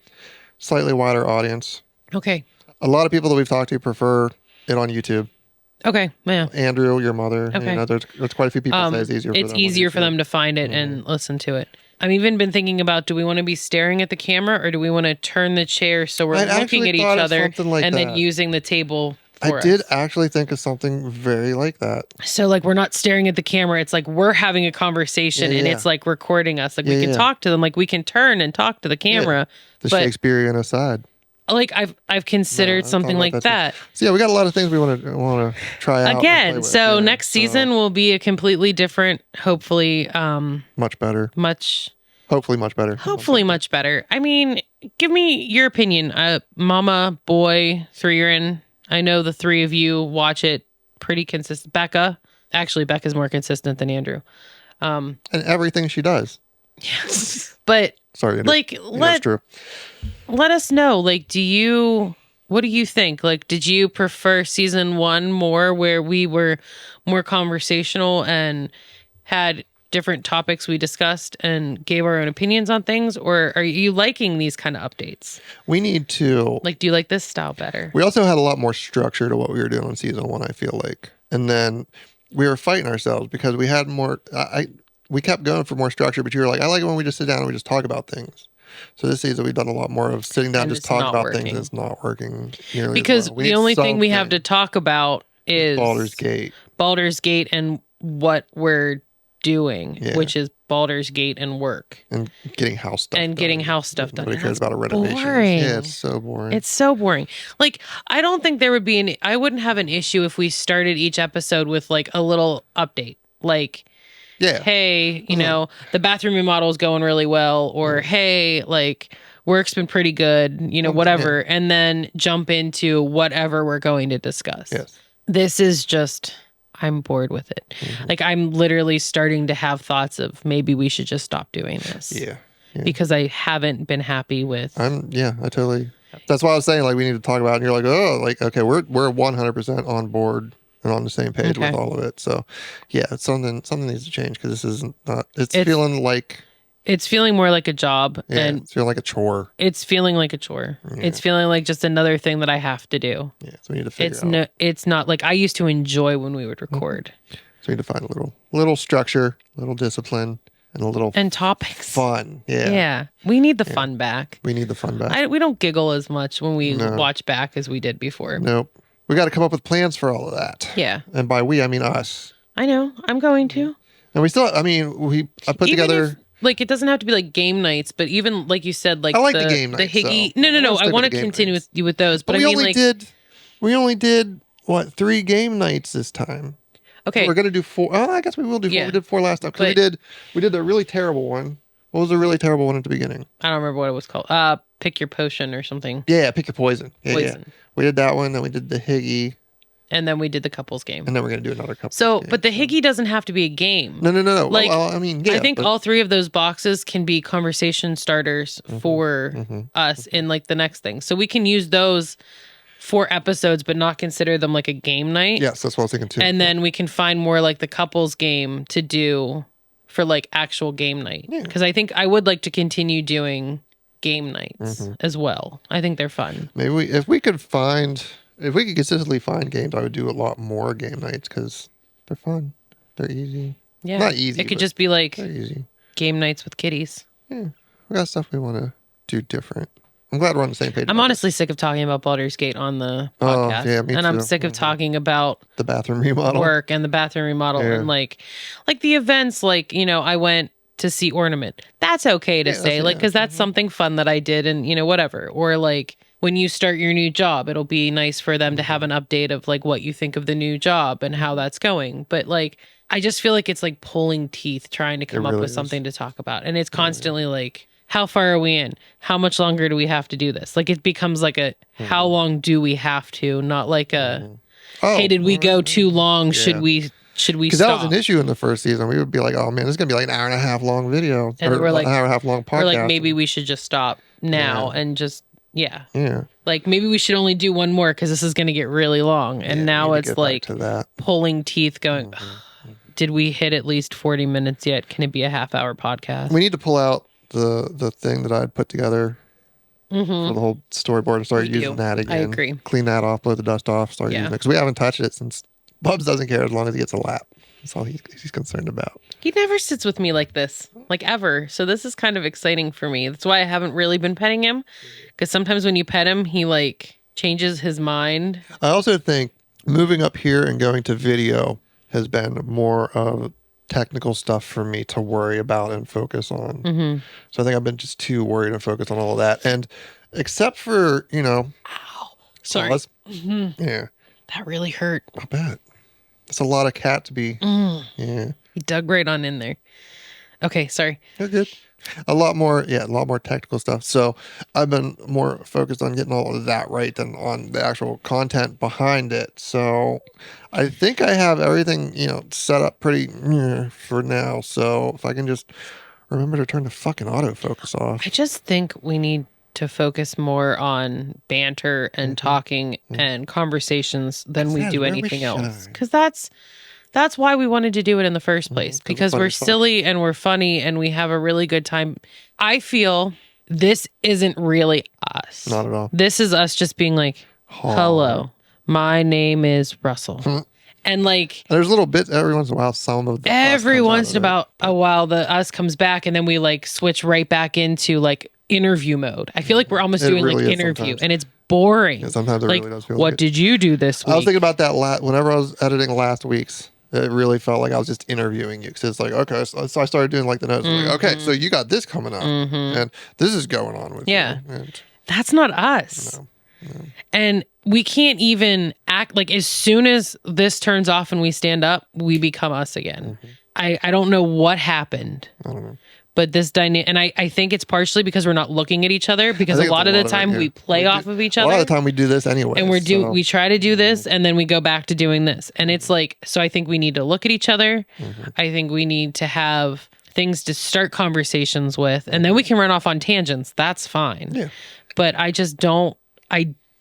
Slightly wider audience. Okay. A lot of people that we've talked to prefer it on YouTube. Okay. Yeah. Andrew, your mother. Okay. You know, there's quite a few people say it's easier for them. It's easier for them to find it and listen to it. I've even been thinking about, do we want to be staring at the camera or do we want to turn the chair so we're looking at each other then using the table? I did actually think of something very like that. So like we're not staring at the camera. It's like we're having a conversation and it's like recording us. Like we can talk to them. Like we can turn and talk to the camera. The Shakespearean aside. Like I've considered something like that. So yeah, we got a lot of things we want to try out again. So next season will be a completely different, hopefully much better. Hopefully much better. Hopefully much better. I mean, give me your opinion. Mama, boy, 3-year-in. I know the three of you watch it pretty consistent. Becca's more consistent than Andrew. And everything she does. Yes. But sorry, Andrew. Like let us know. Like, what do you think? Like, did you prefer season 1 more where we were more conversational and had different topics we discussed and gave our own opinions on things, or are you liking these kind of updates? We need to do you like this style better? We also had a lot more structure to what we were doing on season 1, I feel like, and then we were fighting ourselves because we had more. We kept going for more structure, but you were like, I like it when we just sit down and we just talk about things. So this season we've done a lot more of sitting down and just talking about things, and it's not working nearly because as well. The only thing we have to talk about is Baldur's Gate and what we're doing, which is Baldur's Gate and work and getting house stuff done. Nobody cares about a renovation. Boring. Yeah, it's so boring. It's so boring. Like, I don't think there would be I wouldn't have an issue if we started each episode with like a little update, like, hey, you know, the bathroom remodel is going really well, or hey, like, work's been pretty good, you know, whatever, and then jump into whatever we're going to discuss. Yes. This is just, I'm bored with it. Mm-hmm. Like, I'm literally starting to have thoughts of maybe we should just stop doing this. Yeah. Because I haven't been happy with. I totally. That's why I was saying, like, we need to talk about it. And you're like, oh, like, okay, we're 100% on board and on the same page with all of it. So, yeah, it's something needs to change because this isn't not. It's feeling like. It's feeling more like a job. Yeah, and it's feeling like a chore. It's feeling like a chore. Yeah. It's feeling like just another thing that I have to do. Yeah, so we need to figure out. It's not like I used to enjoy when we would record. So we need to find a little structure, little discipline, and a little and topics. fun. Yeah. Yeah. We need the fun back. We need the fun back. We don't giggle as much when we watch back as we did before. Nope. We got to come up with plans for all of that. Yeah. And by we, I mean us. I know. I'm going to. And we still, I put together. Like, it doesn't have to be like game nights, but even like you said, like I like the game nights, the Higgy. so No. I want to game continue nights. with you with those, but I we mean, only like, we did what, 3 game nights this time. okay, We're gonna do 4. Oh, I guess we will do 4. Yeah. We did 4 last time because we did the really terrible one. What was the really terrible one at the beginning? I don't remember what it was called. Pick your potion or something. Yeah, pick your poison. Yeah, Poison. Yeah. We did that one. Then we did the Higgy. And then we did the couples game. And then we're going to do another couple. So, but the Higgy doesn't have to be a game. No. Like, well, I mean, yeah, I think all 3 of those boxes can be conversation starters for us in like the next thing. So we can use those for episodes, but not consider them like a game night. Yes, that's what I was thinking too. And then we can find more like the couples game to do for like actual game night. Because I think I would like to continue doing game nights as well. I think they're fun. Maybe if we could consistently find games, I would do a lot more game nights because they're fun. They're easy. Yeah. Not easy. It could just be like they're easy. game nights with kitties. Yeah. We got stuff we want to do different. I'm glad we're on the same page. I'm honestly sick of talking about Baldur's Gate on the Oh, podcast. yeah, me and I'm too. sick of talking about the bathroom remodel. work and the bathroom remodel Yeah. and like the events, like, you know, I went to see Ornament. That's okay to say, like, because that's something fun that I did and, you know, whatever. Or like when you start your new job, it'll be nice for them to have an update of like what you think of the new job and how that's going. But like, I just feel like it's like pulling teeth trying to come up really with is. something to talk about. And it's constantly like, how far are we in? How much longer do we have to do this? Like, it becomes like a, how long do we have to? Not like a, hey, did we go too long? Should we Because stop? that was an issue in the first season. We would be like, oh man, this is going to be like an hour and a half long video. And or we're like- an hour and a half long podcast. Or like, maybe we should just stop now and just, yeah. Yeah. Like, maybe we should only do one more because this is going to get really long. And Yeah, now we need to it's get back like to that. pulling teeth going, did we hit at least 40 minutes yet? Can it be a half-hour podcast? We need to pull out the thing that I'd put together for the whole storyboard and start We do. using that again. I agree. Clean that off, blow the dust off, start Yeah. using it. Because we haven't touched it since Bubs doesn't care as long as he gets a lap. That's all he's concerned about. He never sits with me like this, like ever. So this is kind of exciting for me. That's why I haven't really been petting him. Because sometimes when you pet him, he like changes his mind. I also think moving up here and going to video has been more of technical stuff for me to worry about and focus on. So I think I've been just too worried and focused on all of that. And except for, Sorry. Pause. Yeah, That really hurt. I bet. It's a lot of cat to be. Yeah. He dug right on in there. Okay, sorry. You're good. A lot more technical stuff. So I've been more focused on getting all of that right than on the actual content behind it. So I think I have everything, set up pretty for now. So if I can just remember to turn the fucking autofocus off. I just think we need to focus more on banter and talking and conversations than we That's do where we anything else. shine. Because that's why we wanted to do it in the first place. Because fun we're is fun. silly and we're funny and we have a really good time. I feel this isn't really us. Not at all. This is us just being like, hello, my name is Russell. And like, And there's little bits every once in a while. Some of the us every comes out once of in it. about a while, the us comes back and then we like switch right back into like interview mode. I feel like we're almost It doing really like is interview sometimes. and it's boring. Yeah, sometimes it like, really does feel what like it. did you do this week? I was thinking about that whenever I was editing last week's. It really felt like I was just interviewing you because it's like, okay, so I started doing like the notes. Like, okay, so you got this coming up, and this is going on with Yeah. you. And That's not us. And we can't even act like as soon as this turns off and we stand up, we become us again. I don't know what happened. I don't know. But this dynamic, and I think it's partially because we're not looking at each other because I a think lot it's of the it, time yeah. we play off of each A other. lot of the time we do this anyway. And so. we try to do this and then we go back to doing this. And it's like, so I think we need to look at each other. I think we need to have things to start conversations with, and then we can run off on tangents. That's fine. Yeah. But I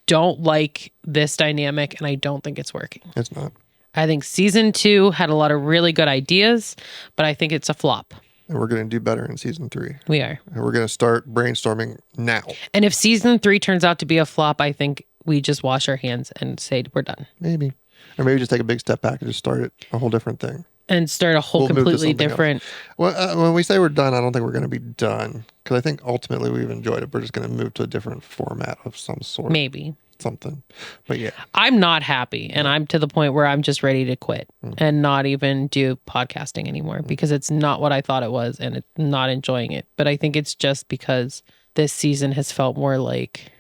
don't like this dynamic and I don't think it's working. It's not. I think season 2 had a lot of really good ideas, but I think it's a flop. And we're going to do better in season 3. We are. And we're going to start brainstorming now. And if season 3 turns out to be a flop, I think we just wash our hands and say we're done. Maybe. Or maybe just take a big step back and just start it a whole different thing. and start a whole We'll move to completely something else. different. Well, when we say we're done, I don't think we're going to be done because I think ultimately we've enjoyed it. We're just going to move to a different format of some sort. Maybe. Something. But yeah. I'm not happy, and I'm to the point where I'm just ready to quit and not even do podcasting anymore because it's not what I thought it was, and it's not enjoying it. But I think it's just because this season has felt more like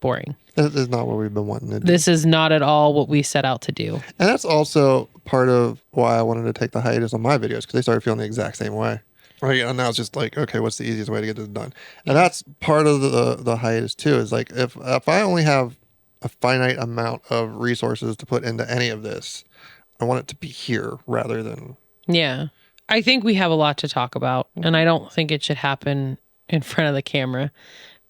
boring. This is not what we've been wanting to do. This is not at all what we set out to do. And that's also part of why I wanted to take the hiatus on my videos because they started feeling the exact same way. Right. And now it's just like, okay, what's the easiest way to get this done? And that's part of the hiatus too, is like if I only have a finite amount of resources to put into any of this, I want it to be here rather than. Yeah. I think we have a lot to talk about, and I don't think it should happen in front of the camera.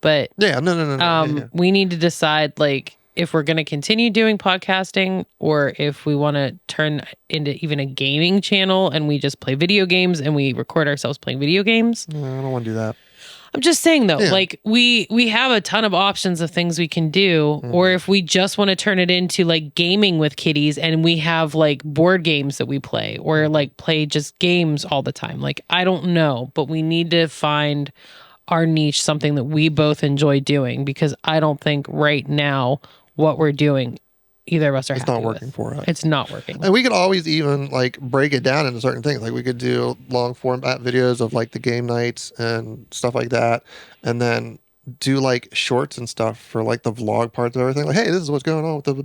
But no. We need to decide like if we're going to continue doing podcasting or if we want to turn into even a gaming channel and we just play video games and we record ourselves playing video games. No, I don't want to do that. I'm just saying though, like we have a ton of options of things we can do, or if we just want to turn it into like gaming with kitties and we have like board games that we play or like play just games all the time. Like, I don't know, but we need to find our niche, something that we both enjoy doing, because I don't think right now what we're doing, either of us are happy not working for us. It's not working. And we could always even like break it down into certain things. Like we could do long format videos of like the game nights and stuff like that. And then do like shorts and stuff for like the vlog parts of everything. Like, hey, this is what's going on with the.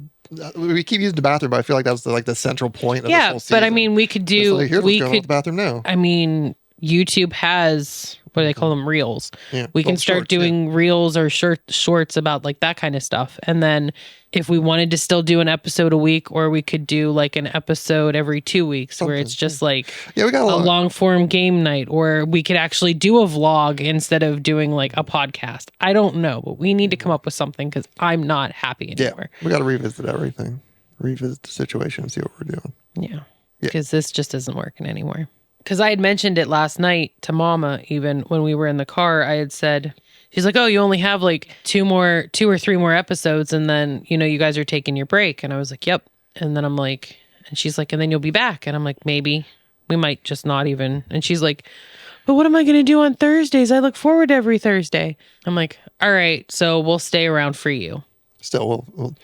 We keep using the bathroom, but I feel like that's like the central point of this whole season. But I mean, we could do. Like, here's what's going on with the bathroom now. I mean, YouTube has, what do they call them, reels. Yeah, we can start doing reels or shorts about like that kind of stuff. And then if we wanted to still do an episode a week, or we could do like an episode every 2 weeks where it's just like we got a long form game night, or we could actually do a vlog instead of doing like a podcast. I don't know, but we need to come up with something because I'm not happy anymore. Yeah, we got to revisit everything, revisit the situation and see what we're doing. Yeah, because this just isn't working anymore. Because I had mentioned it last night to Mama, even when we were in the car. I had said, she's like, oh, you only have like two or three more episodes, and then, you know, you guys are taking your break. And I was like, yep. And then I'm like, and she's like, and then you'll be back. And I'm like, maybe. We might just not even. And she's like, but what am I going to do on Thursdays? I look forward to every Thursday. I'm like, all right, so we'll stay around for you. Still, we'll...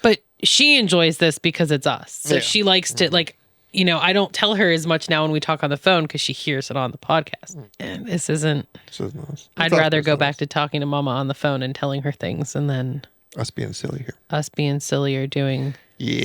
But she enjoys this because it's us. So she likes to like, you know, I don't tell her as much now when we talk on the phone because she hears it on the podcast. And this isn't. Nice. I'd rather go back to talking to Mama on the phone and telling her things, and then us being silly here. Us being silly or doing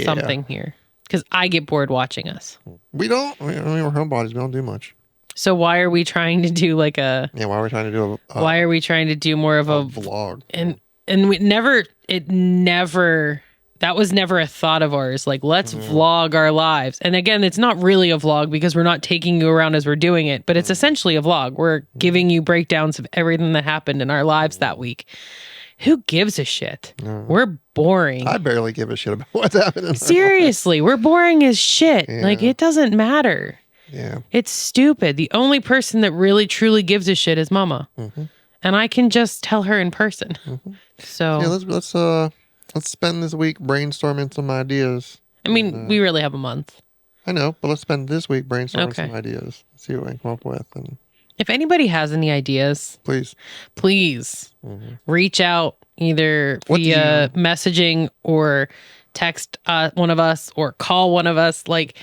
something here. Because I get bored watching us. We don't. I mean, we're homebodies. We don't do much. So why are we trying to do like a? Yeah, why are we trying to do a? Why are we trying to do more of a vlog? And we never. It never. That was never a thought of ours. Like, let's vlog our lives. And again, it's not really a vlog because we're not taking you around as we're doing it, but it's essentially a vlog. We're giving you breakdowns of everything that happened in our lives that week. Who gives a shit? We're boring. I barely give a shit about what's happening. Seriously, we're boring as shit. Yeah. Like, it doesn't matter. Yeah. It's stupid. The only person that really, truly gives a shit is Mama. And I can just tell her in person. So yeah, let's spend this week brainstorming some ideas. I mean, we really have a month. I know, but let's spend this week brainstorming some ideas. See what I can come up with. And if anybody has any ideas, please reach out either via messaging or text one of us or call one of us. Like,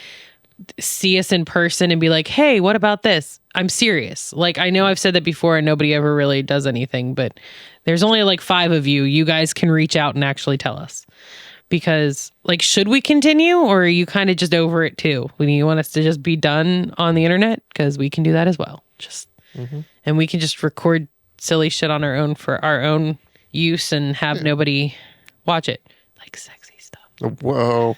see us in person and be like, hey, what about this? I'm serious. Like, I know I've said that before and nobody ever really does anything, but there's only like 5 of you. You guys can reach out and actually tell us. Because, like, should we continue, or are you kind of just over it too? When you want us to just be done on the internet? Because we can do that as well. And we can just record silly shit on our own for our own use and have nobody watch it. Like sexy stuff. Whoa.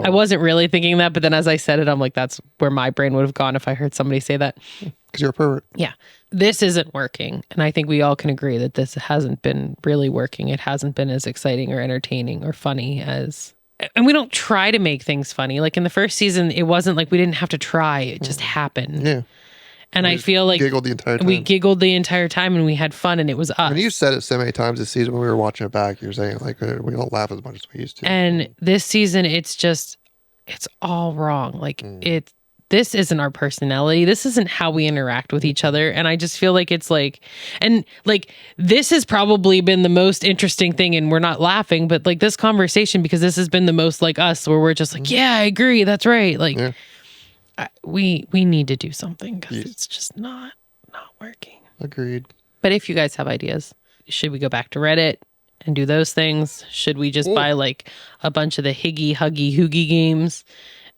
I wasn't really thinking that, but then as I said it, I'm like, that's where my brain would have gone if I heard somebody say that. Because you're a pervert. Yeah. This isn't working. And I think we all can agree that this hasn't been really working. It hasn't been as exciting or entertaining or funny as... And we don't try to make things funny. Like in the first season, it wasn't like we didn't have to try. It just happened. Yeah. And I feel like giggled the entire time. We giggled the entire time and we had fun, and it was us. And you said it so many times this season when we were watching it back. You're saying like we don't laugh as much as we used to. And this season, it's all wrong. Like this isn't our personality. This isn't how we interact with each other. And I just feel like it's like, and like, this has probably been the most interesting thing. And we're not laughing, but like this conversation, because this has been the most like us, where we're just like, yeah, I agree. That's right. Like, we need to do something, because it's just not working. Agreed. But if you guys have ideas, should we go back to Reddit and do those things? Should we just buy like a bunch of the Higgy, Huggy, Hoogie games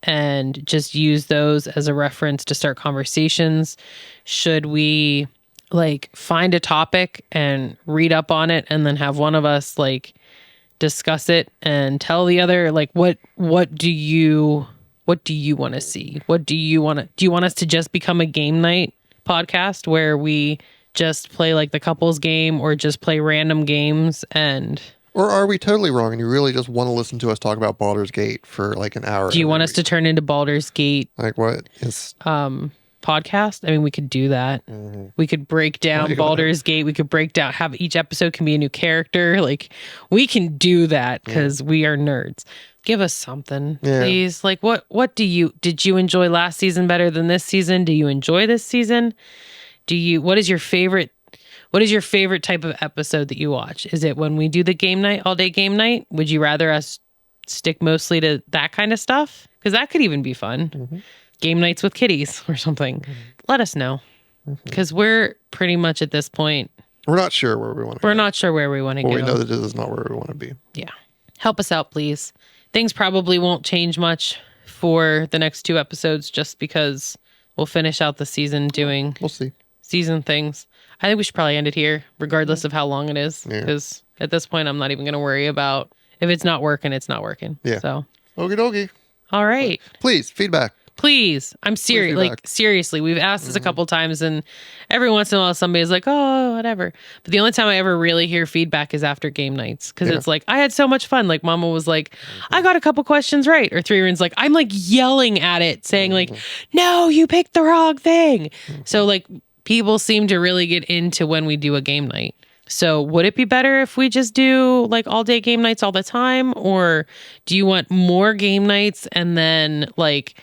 and just use those as a reference to start conversations? Should we like find a topic and read up on it and then have one of us like discuss it and tell the other like what do you want to see? Do you want us to just become a game night podcast where we just play like the couples game, or just play random games? And or are we totally wrong and you really just want to listen to us talk about Baldur's Gate for like an hour? Do you want us to turn into Baldur's Gate like what is podcast? I mean, we could do that. We could break down Baldur's Gate. We could break down, have each episode can be a new character. Like, we can do that because we are nerds. Give us something, please. Like, did you enjoy last season better than this season? Do you enjoy this season? What is your favorite type of episode that you watch? Is it when we do the game night, all day game night? Would you rather us stick mostly to that kind of stuff? Because that could even be fun. Game nights with kitties or something. Let us know. Because we're pretty much at this point, we're not sure where we want to go. We're not sure where we want to go. We know that this is not where we want to be. Yeah. Help us out, please. Things probably won't change much for the next 2 episodes, just because we'll finish out the season doing we'll see season things. I think we should probably end it here, regardless of how long it is. Because at this point, I'm not even going to worry about if it's not working, it's not working. Yeah. So. Okie dokie. All right. Please, feedback. Please. I'm serious. Like, seriously, we've asked this a couple times, and every once in a while somebody's like, oh, whatever. But the only time I ever really hear feedback is after game nights. Because it's like, I had so much fun. Like, Mama was like, I got a couple questions right. Or 3Rin's like, I'm like yelling at it, saying like, no, you picked the wrong thing. So like, people seem to really get into when we do a game night. So would it be better if we just do like all day game nights all the time? Or do you want more game nights and then like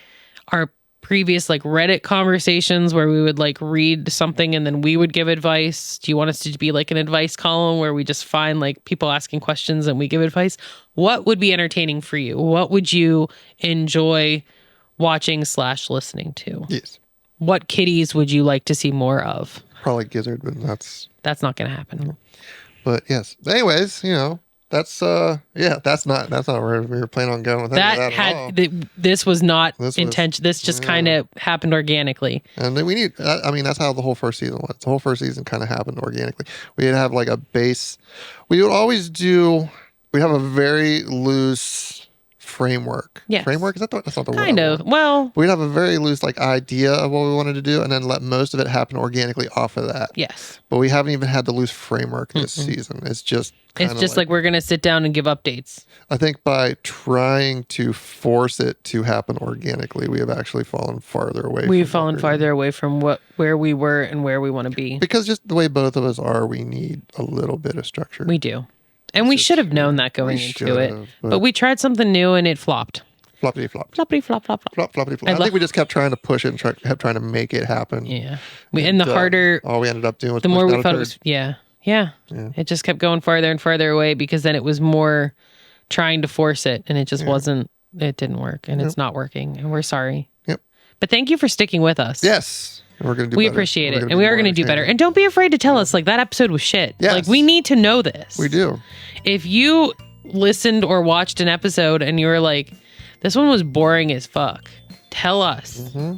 our previous like Reddit conversations where we would like read something and then we would give advice? Do you want us to be like an advice column where we just find like people asking questions and we give advice? What would be entertaining for you? What would you enjoy watching / listening to? Yes. What kitties would you like to see more of? Probably Gizzard, but that's not going to happen. But yes. Anyways, that's that's not where we were planning on going with this was not intention. This just kind of happened organically. And then that's how the whole first season was. The whole first season kind of happened organically. We'd have like a base. We'd have a very loose framework. Yes. Framework? That's not the word. Kind of. Well, we'd have a very loose like idea of what we wanted to do and then let most of it happen organically off of that. Yes. But we haven't even had the loose framework this season. It's just like we're going to sit down and give updates. I think by trying to force it to happen organically, we have actually fallen farther away. We've fallen farther away from where we were and where we want to be. Because just the way both of us are, we need a little bit of structure. We do. And we should have known that going into it. But we tried something new and it flopped. Floppity flop. Floppity flop, flop, flop. Flop, floppity flop. I think we just kept trying to push it and kept trying to make it happen. Yeah. And the harder... all we ended up doing was... The more we thought it was... Yeah. It just kept going farther and farther away because then it was more trying to force it and it just wasn't... It didn't work and it's not working and we're sorry. Yep. But thank you for sticking with us. Yes. We're gonna do we better. Appreciate it. And we are going to do better. And don't be afraid to tell us like that episode was shit. Yes. Like we need to know this. We do. If you listened or watched an episode and you were like, this one was boring as fuck, tell us. Mm-hmm.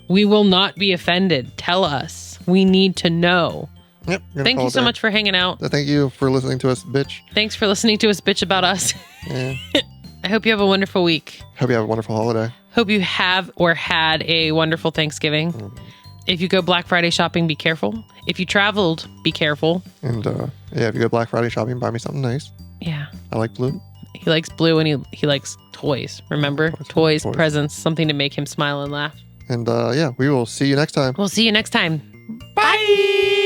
We will not be offended. Tell us. We need to know. Yep. Thank you so much for hanging out. Thank you for listening to us, bitch. Thanks for listening to us bitch about us. Yeah. I hope you have a wonderful week. Hope you have a wonderful holiday. Hope you have or had a wonderful Thanksgiving. Mm-hmm. If you go Black Friday shopping, be careful. If you traveled, be careful. And if you go Black Friday shopping, buy me something nice. Yeah. I like blue. He likes blue and he likes toys. Remember? Toys, presents, something to make him smile and laugh. And we will see you next time. We'll see you next time. Bye.